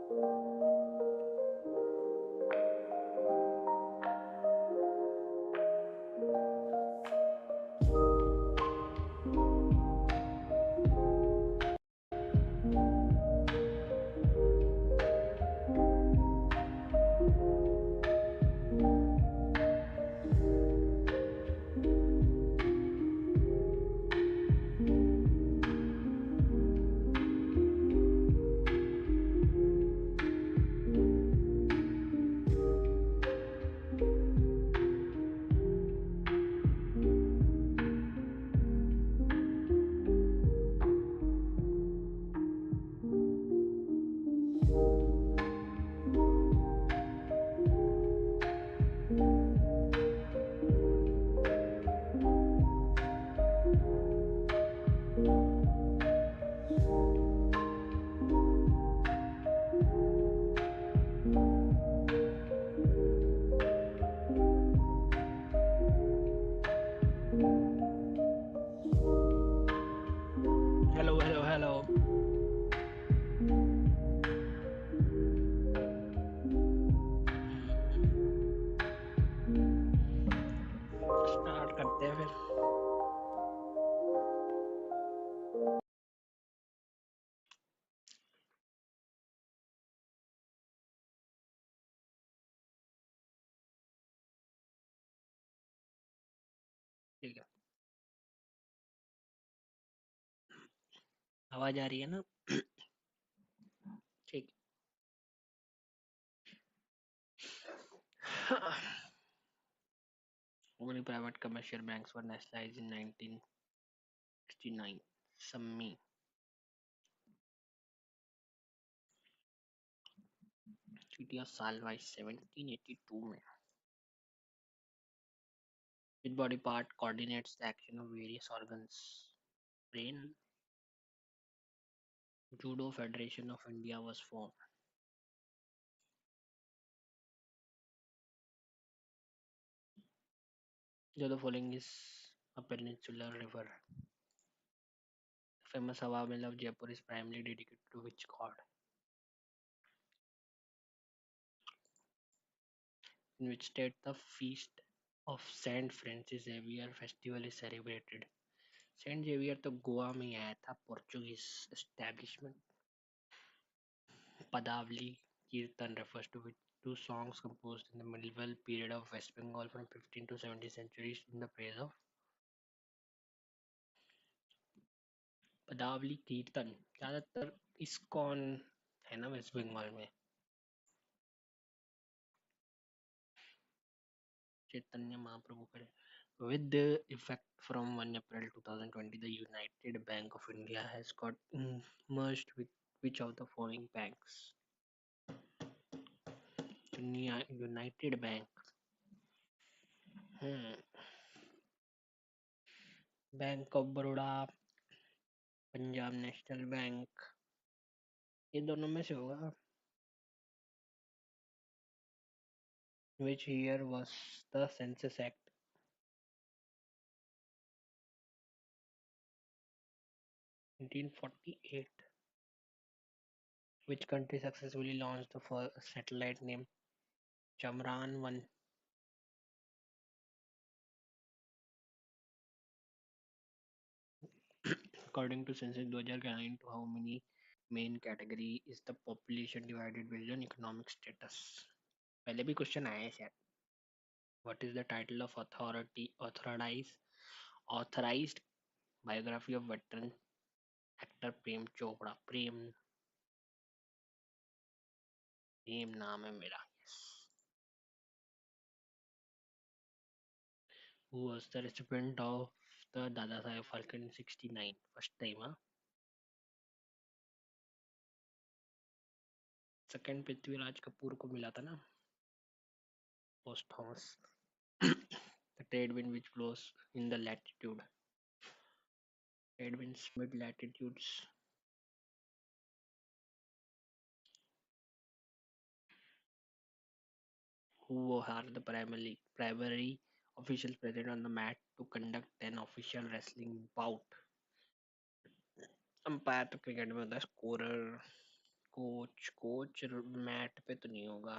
Hello, hello, hello. Start करते हैं फिर. ठीक है. आवाज आ रही है ना? ठीक. Only private commercial banks were nationalized in 1969. Sammi. Treaty of Salwai 1782 में. Which body part coordinates the action of various organs? Brain. Judo Federation of India was formed. The following is a peninsular river. The famous Hawa Mill of Jaipur is primarily dedicated to which god? In which state the feast of Saint Francis Xavier festival is celebrated? Saint Xavier तो गोवा में आया था, Portuguese establishment. पदावली कीर्तन refers to which two songs composed in the medieval period of West Bengal from 15th to 17th centuries in the praise of. पदावली कीर्तन ज्यादातर ISKCON है ना वेस्ट बंगाल में. चैतन्य महाप्रभु करे. With the effect from 1 April 2020, the United Bank of India has got merged with which of the following banks? United Bank. Bank of Baroda, Punjab national bank, ये दोनों में से होगा. Which year was the Census Act? 1948. Which country successfully launched the first satellite named Chandrayaan-1? According to Census 2009, to how many main category is the population divided based on economic status? पहले भी question आया है शायद. What is the title of authorized biography of veteran actor Prem Chopra? प्रेम नाम है मेरा. Who was the recipient of the Dada Saheb Phalke in 69? First time, huh? Second Prithviraj Kapoor को मिला था ना, posthumous. The trade wind which blows in the latitude. Trade winds mid latitudes. Who are the primary officials present on the mat to conduct an official wrestling bout? Umpire तो cricket में होता है, scorer coach mat पे तो नहीं होगा.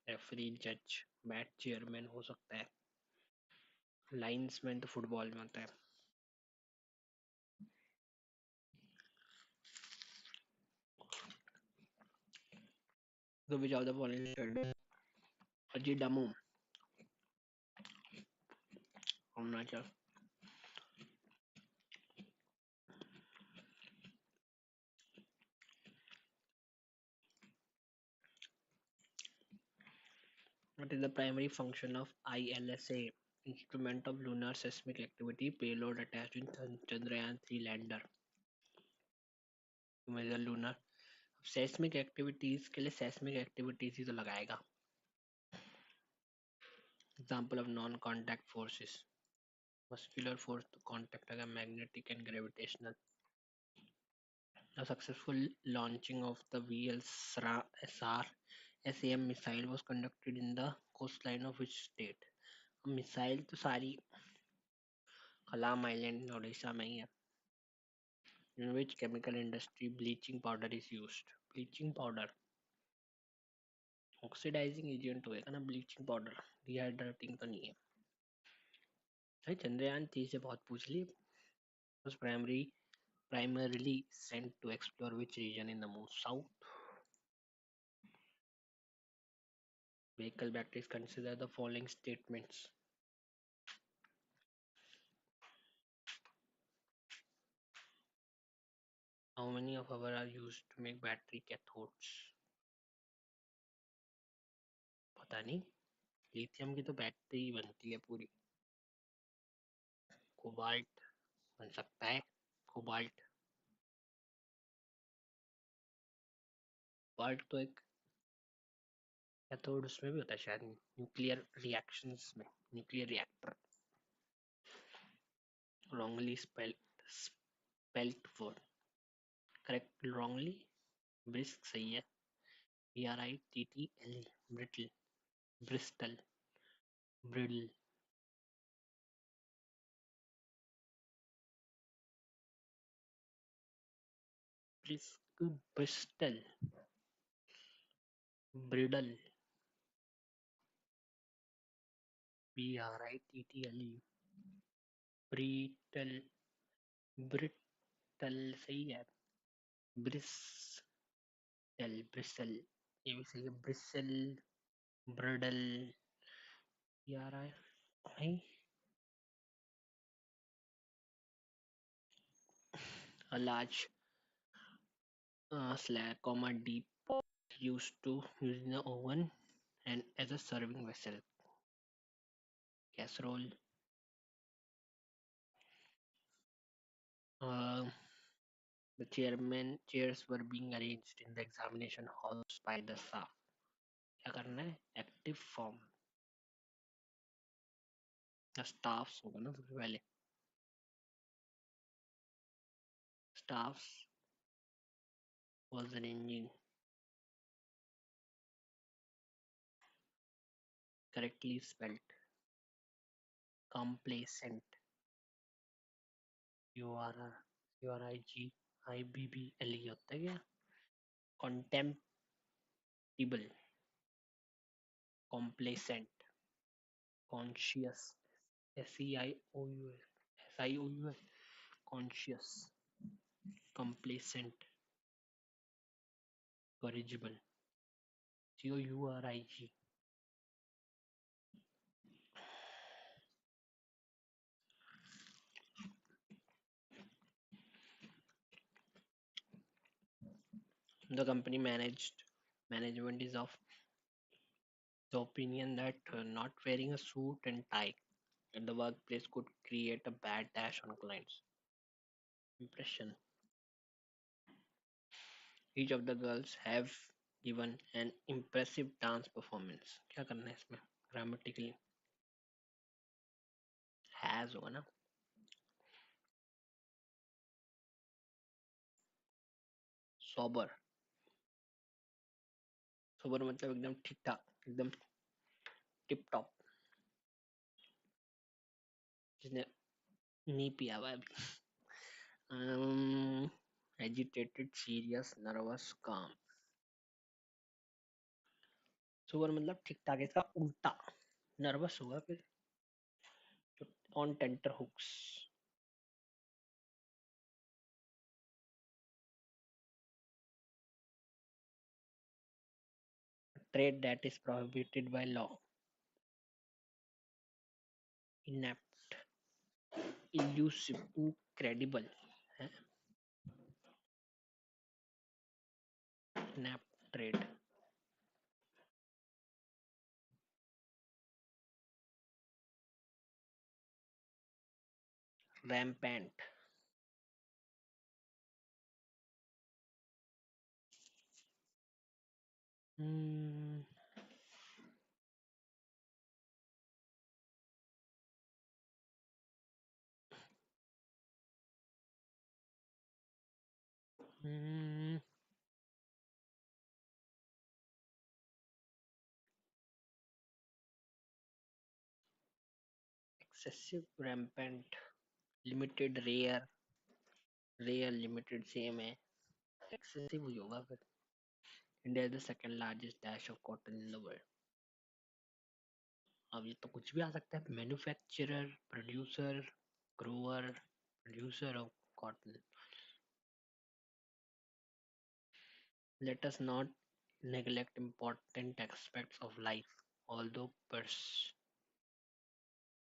Referee, जज, match chairman हो सकता है. लाइंसमैन तो फुटबॉल में होता है. तो which of the following statement अजी dummy Arunachal. What is the primary function of ILSA? Instrument of lunar seismic activity, payload attached in Chandrayaan 3 lander. To measure lunar seismic activities के लिए seismic activities ही तो लगाएगा. Example of non-contact forces. Muscular force to contact अगर magnetic and gravitational. The successful launching of the VLSR SAM missile was conducted in the coastline of which state? Missile तो सारी कलाम island Odisha में ही है. In which chemical industry bleaching powder is used? Bleaching powder oxidising agent होएगा ना. Bleaching powder dehydrating तो नहीं है. भाई चंद्रयान 3 से बहुत पूछ ली. was primarily sent to explore which region in the moon? South. Vehicle batteries consider the following statements. How many of our are used to make battery cathodes? पता नहीं. लिथियम की तो बैटरी बनती है पूरी. कोबाल्ट बन सकता है. कोबाल्ट कोबाल्ट तो एक कैथोड उसमें भी होता है शायद. न्यूक्लियर रिएक्शंस में. Nuclear reactor. wrongly spelt word. Correct wrongly. Brisk सही है. BRITTLE brittle. Bristol. Brittle. Brisk. Bristol. Brittle. BRITTLE. Brittle. Brittle सही है. Bristol. Bristle. ये भी सही है. Bristle. Brittle. BRI. A large slag, deep used to use in the oven and as a serving vessel. Casserole. Uh, the chairs were being arranged in the examination halls by the staff. क्या करना है? Active form. The staffs होगा ना सबसे पहले. Staffs was arranging. Correctly spelled. Complacent. CORIGIBBLE होता है क्या? Contemptible. Complacent. Conscious. SEIOUS. Conscious. Complacent. Corrigible. COURIG. The company management is of the opinion that not wearing a suit and tie at the workplace could create a bad dash on clients' impression. Each of the girls have given an impressive dance performance. क्या करना है इसमें? Grammatically has होगा ना. Sober. Sober मतलब एकदम ठीक ठाक, एकदम टिप टॉप. जिसने नहीं पिया हुआ है अभी. Agitated, serious, nervous, calm. Sober मतलब ठीक ठाक, इसका उल्टा। नर्वस हुआ फिर। On tenterhooks. Trade that is prohibited by law. Inept, elusive, incredible. है? Inept trade. Rampant. Hmm. Hmm. Excessive, rampant, limited, rare, rare, limited, same है. Excessive ही होगा फिर. India is the second largest dash of cotton in the world. अब ये तो कुछ भी आ सकता है. Manufacturer, producer, grower, producer of cotton. Let us not neglect important aspects of life, although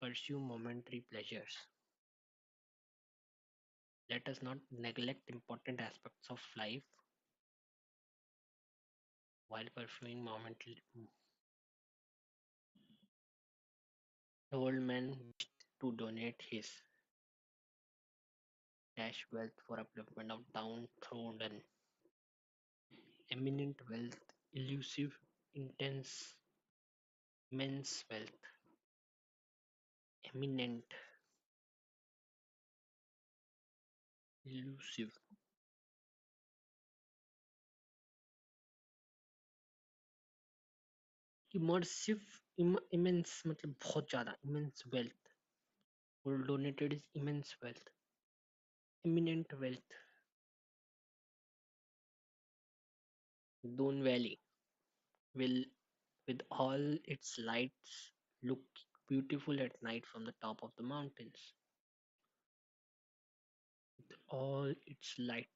pursue momentary pleasures. Let us not neglect important aspects of life while pursuing momentary. The old man wished to donate his dash wealth for upliftment of downtrodden. Eminent wealth, elusive, intense, immense wealth. Eminent, elusive. Immersive, immense मतलब बहुत ज़्यादा. Immense wealth. Who donated his immense wealth. Eminent wealth. Doon Valley will, with all its lights, look beautiful at night from the top of the mountains. With all its light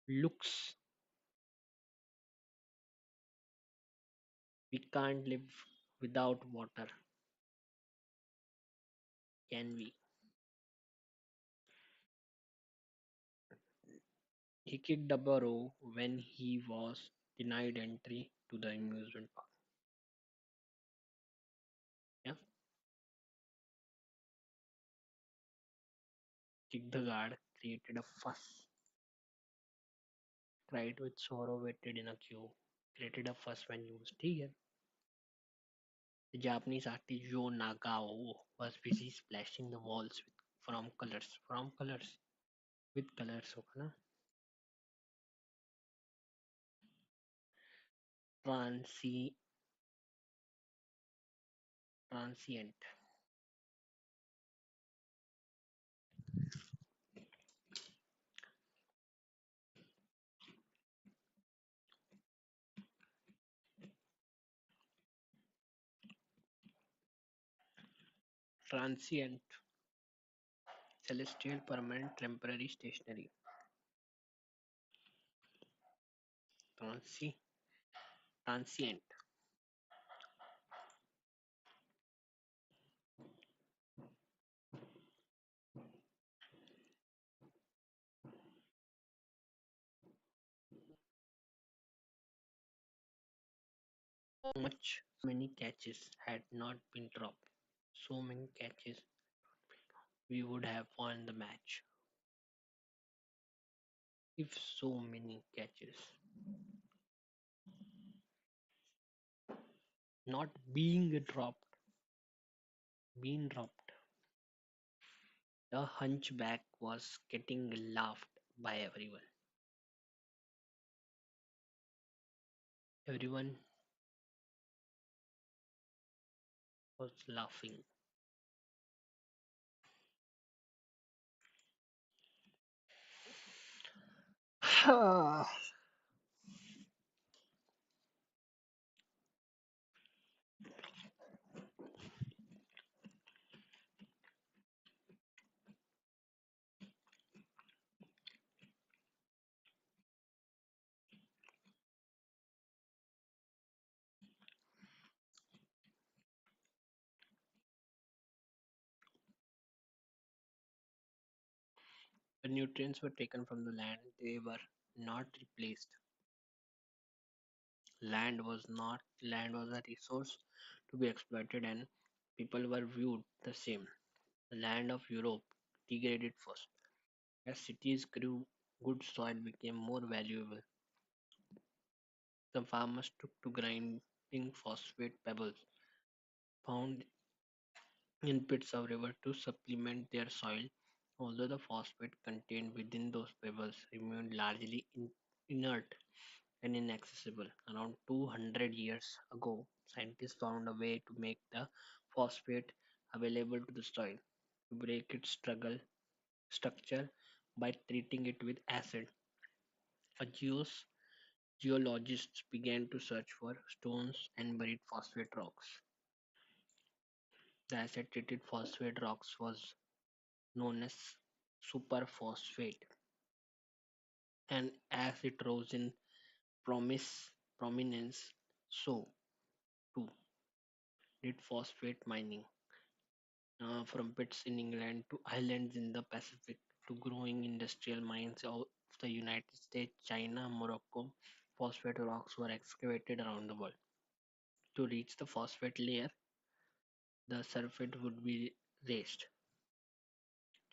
looks, we can't live without water, can we? He kicked a burrow when he was denied entry to the amusement park. Yeah, kicked the guard, created a fuss, cried with sorrow, waited in a queue, created a fuss when used. ठीक है. The Japanese artist Yo Nagao was busy splashing the walls with from colors, with colors होगा ना. Transi, transient, transient, celestial, permanent, temporary, stationary. Transi, transient, much many catches had not been dropped. So many catches, we would have won the match. If so many catches not being dropped, being dropped. The hunchback was getting laughed by everyone. Everyone was laughing. When nutrients were taken from the land, they were not replaced. Land was a resource to be exploited, and people were viewed the same. The land of Europe degraded first. As cities grew, good soil became more valuable. The farmers took to grinding phosphate pebbles found in pits of river to supplement their soil, although the phosphate contained within those pebbles remained largely inert and inaccessible. Around 200 years ago, scientists found a way to make the phosphate available to the soil, to break its structure by treating it with acid. A geologists began to search for stones and buried phosphate rocks. The acid treated phosphate rocks was known as superphosphate, and as it rose in prominence, so too did phosphate mining. From pits in England to islands in the Pacific to growing industrial mines of the United States, China, Morocco, phosphate rocks were excavated around the world. To reach the phosphate layer, the surface would be raised,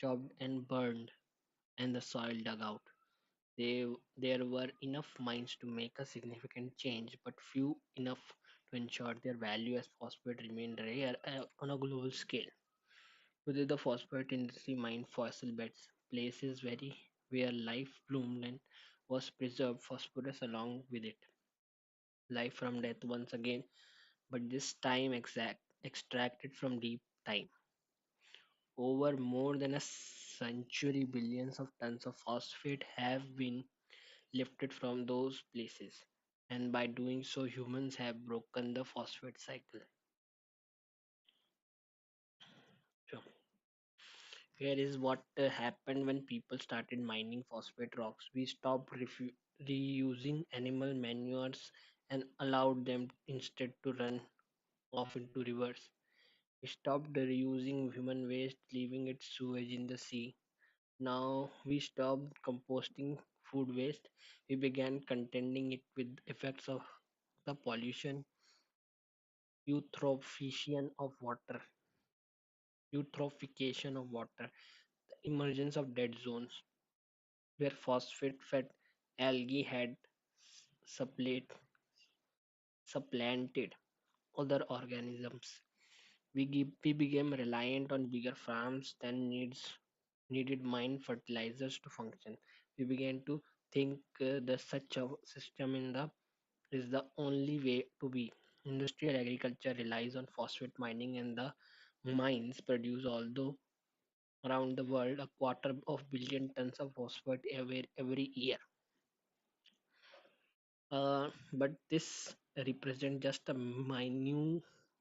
chopped, and burned, and the soil dug out. There were enough mines to make a significant change, but few enough to ensure their value as phosphate remained rare on a global scale. Today, the phosphate industry mined fossil beds, places where life bloomed and was preserved phosphorus along with it. Life from death once again, but this time extracted from deep time. Over more than a century, billions of tons of phosphate have been lifted from those places, and by doing so, humans have broken the phosphate cycle. So, here is what happened when people started mining phosphate rocks. We stopped reusing animal manures and allowed them instead to run off into rivers. We stopped reusing human waste, leaving it sewage in the sea. Now we stopped composting food waste. We began contending it with effects of the pollution, eutrophication of water, eutrophication of water, the emergence of dead zones where phosphate-fed algae had supplant, supplanted other organisms. We became reliant on bigger farms than needed mine fertilizers to function. We began to think the such a system in the is the only way to be. Industrial agriculture relies on phosphate mining, and the mines produce, although around the world, a quarter of billion tons of phosphate every year. But this represents just a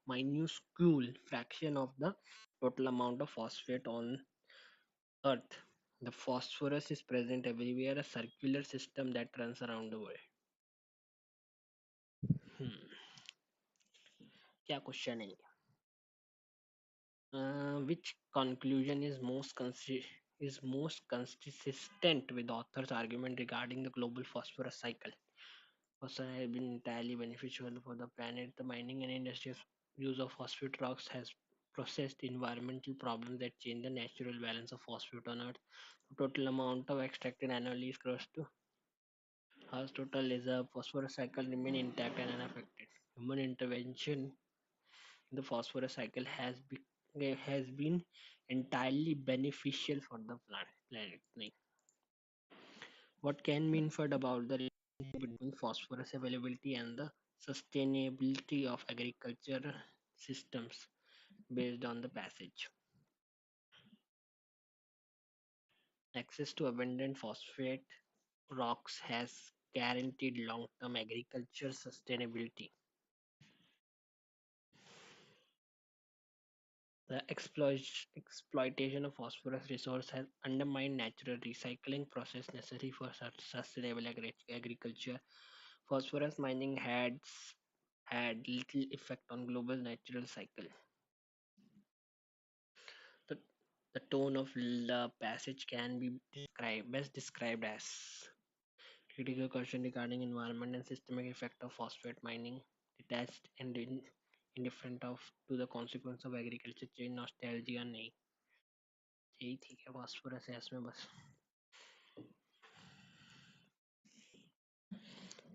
minuscule fraction of the total amount of phosphate on Earth. The phosphorus is present everywhere, a circular system that runs around the world. Hmm. क्या question है ये? Which conclusion is most consistent with the author's argument regarding the global phosphorus cycle? Phosphorus has been entirely beneficial for the planet. The mining and industrial use of phosphate rocks has processed environmental problems that change the natural balance of phosphate on Earth. The total amount of extracted annually is close to Earth's total reserve. Phosphorus cycle remain intact and unaffected. Human intervention in the phosphorus cycle has been entirely beneficial for the planet. Like, what can be inferred about the relationship between phosphorus availability and the sustainability of agriculture systems based on the passage? Access to abundant phosphate rocks has guaranteed long-term agriculture sustainability. The exploitation of phosphorus resource has undermined natural recycling process necessary for such sustainable agriculture. Phosphorus mining had little effect on global natural cycle. The The tone of the passage can be best described as critical question regarding environment and systemic effect of phosphate mining, detached and indifferent of to the consequence of agriculture change, nostalgia नहीं. यही थी क्या phosphorus है इसमें बस.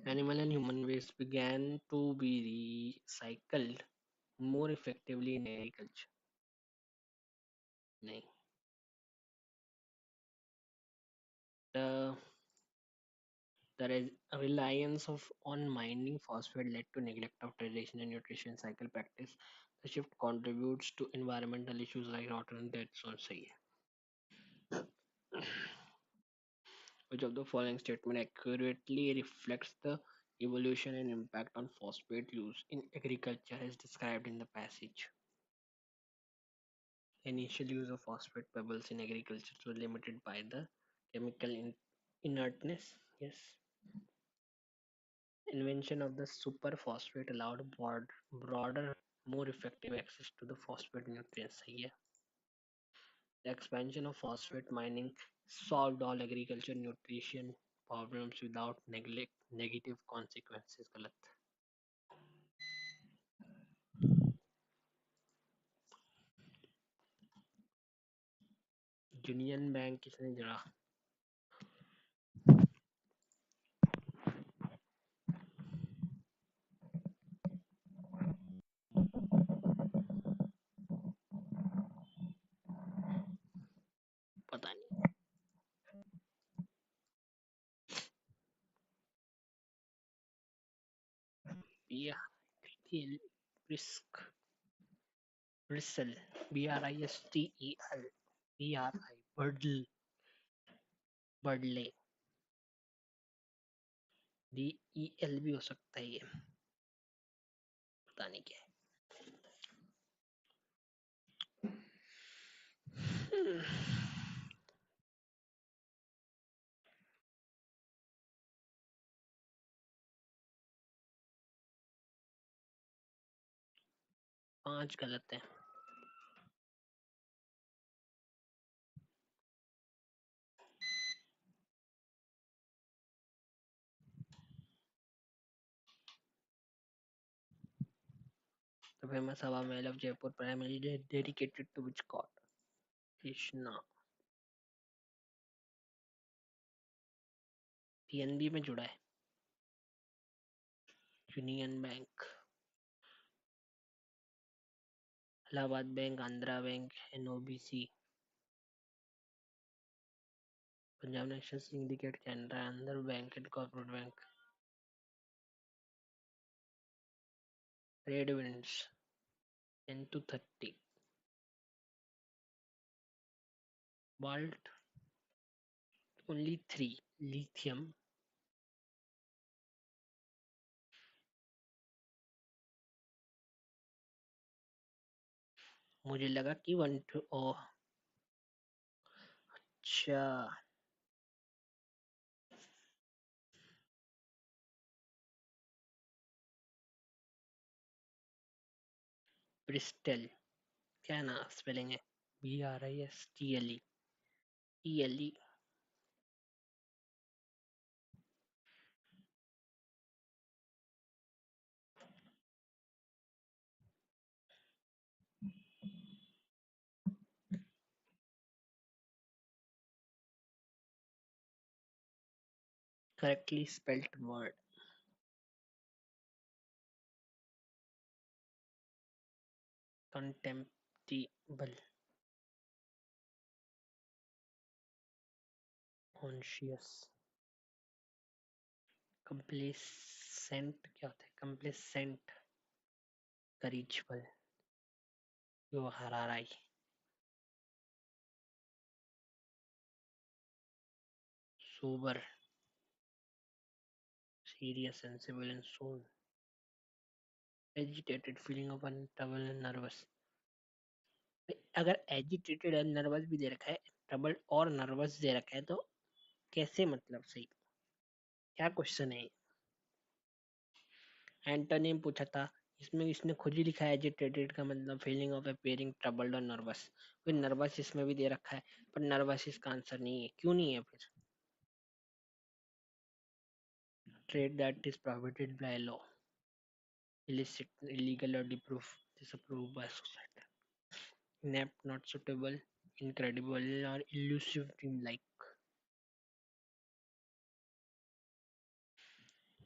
Animal and human waste began to be recycled more effectively in agriculture. नहीं. The reliance of on mining phosphate led to neglect of traditional nutrition cycle practice. The shift contributes to environmental issues like water and dead zone. सही है. Which of the following statement accurately reflects the evolution and impact on phosphate use in agriculture as described in the passage? Initial use of phosphate pebbles in agriculture was limited by the chemical inertness. Yes. Invention of the superphosphate allowed broader, more effective access to the phosphate nutrients. Yeah. The expansion of phosphate mining solved all agriculture nutrition problems without negative consequences. गलत. Union bank किसने जड़ा? पता नहीं. Yeah, risk. Bristle. BRISTEL. BRI. Birdle. Birdley. DEL भी हो सकता है ये. पता नहीं क्या है. 5 गलत है. The famous Hava Mahal of Jaipur primarily dedicated to which god? Krishna. PNB में जुड़ा है. Union bank, Allahabad bank, Andhra bank, NOBC, Punjab national syndicate, Canara, Andhra bank and corporate bank. Trade winds 10 to 30. Vault only 3. Lithium. मुझे लगा कि 1 to अच्छा. Bristol क्या ना spelling है? BRISTLE. ELE. Correctly spelt word. Contemptible. Conscious. Complacent क्या होता है? Complacent. Courageable. Yo हराराई. Sober. Serious, sensible and soon. Agitated, feeling of untroubled and nervous. अगर agitated and nervous भी दे रखा है, troubled और nervous दे रखा है तो कैसे मतलब सही? क्या क्वेश्चन है? एंटोनिम पूछा था इसमें इसने खुद ही लिखा है एजिटेटेड का मतलब फीलिंग ऑफ अपीयरिंग ट्रबल्ड और नर्वस। कोई नर्वस इसमें भी दे रखा है, पर नर्वस इसका आंसर नहीं है। क्यों नहीं है फिर? Trade that is prohibited by law, illicit, illegal or disapproved by society. Inept, not suitable, incredible or elusive, dreamlike.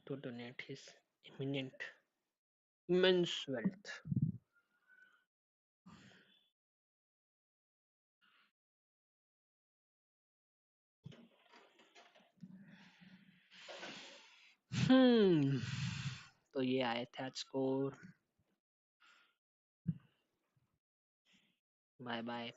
To donate his imminent immense wealth. हम्म तो ये आए थे आज स्कोर। Bye bye.